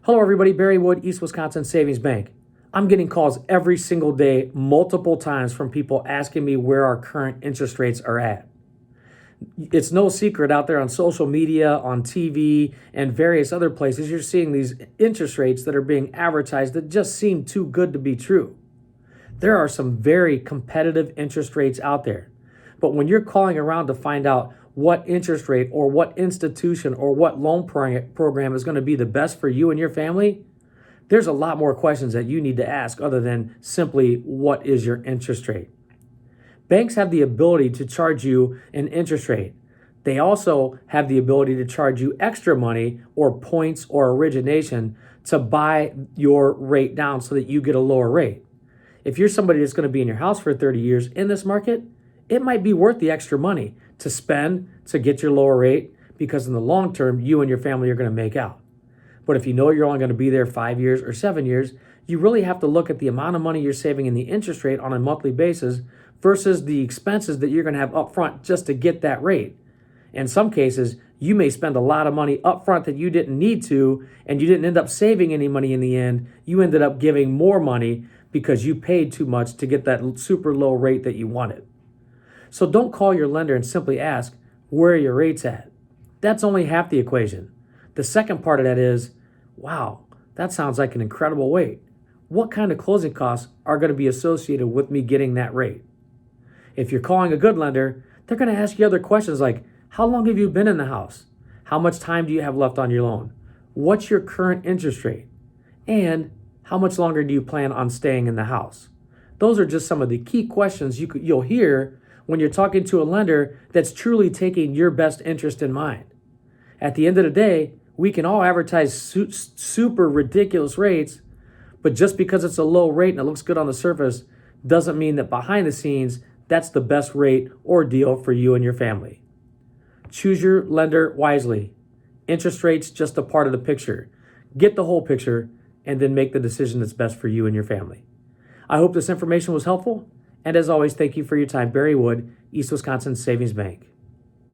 Hello, everybody. Barry Wood, East Wisconsin Savings Bank. I'm getting calls every single day, multiple times from people asking me where our current interest rates are at. It's no secret out there on social media, on TV, and various other places, you're seeing these interest rates that are being advertised that just seem too good to be true. There are some very competitive interest rates out there. But when you're calling around to find out what interest rate or what institution or what loan program is going to be the best for you and your family, there's a lot more questions that you need to ask other than simply what is your interest rate. Banks have the ability to charge you an interest rate. They also have the ability to charge you extra money or points or origination to buy your rate down so that you get a lower rate. If you're somebody that's going to be in your house for 30 years in this market, it might be worth the extra money to spend to get your lower rate because in the long term, you and your family are going to make out. But if you know you're only going to be there 5 years or 7 years, you really have to look at the amount of money you're saving in the interest rate on a monthly basis versus the expenses that you're going to have up front just to get that rate. In some cases, you may spend a lot of money up front that you didn't need to, and you didn't end up saving any money in the end. You ended up giving more money because you paid too much to get that super low rate that you wanted. So don't call your lender and simply ask, where are your rates at? That's only half the equation. The second part of that is, wow, that sounds like an incredible rate. What kind of closing costs are going to be associated with me getting that rate? If you're calling a good lender, they're going to ask you other questions like, how long have you been in the house? How much time do you have left on your loan? What's your current interest rate? And how much longer do you plan on staying in the house? Those are just some of the key questions you'll hear when you're talking to a lender that's truly taking your best interest in mind. At the end of the day, we can all advertise super ridiculous rates, but just because it's a low rate and it looks good on the surface doesn't mean that behind the scenes, that's the best rate or deal for you and your family. Choose your lender wisely. Interest rates just a part of the picture. Get the whole picture and then make the decision that's best for you and your family. I hope this information was helpful. And as always, thank you for your time. Barry Wood, East Wisconsin Savings Bank.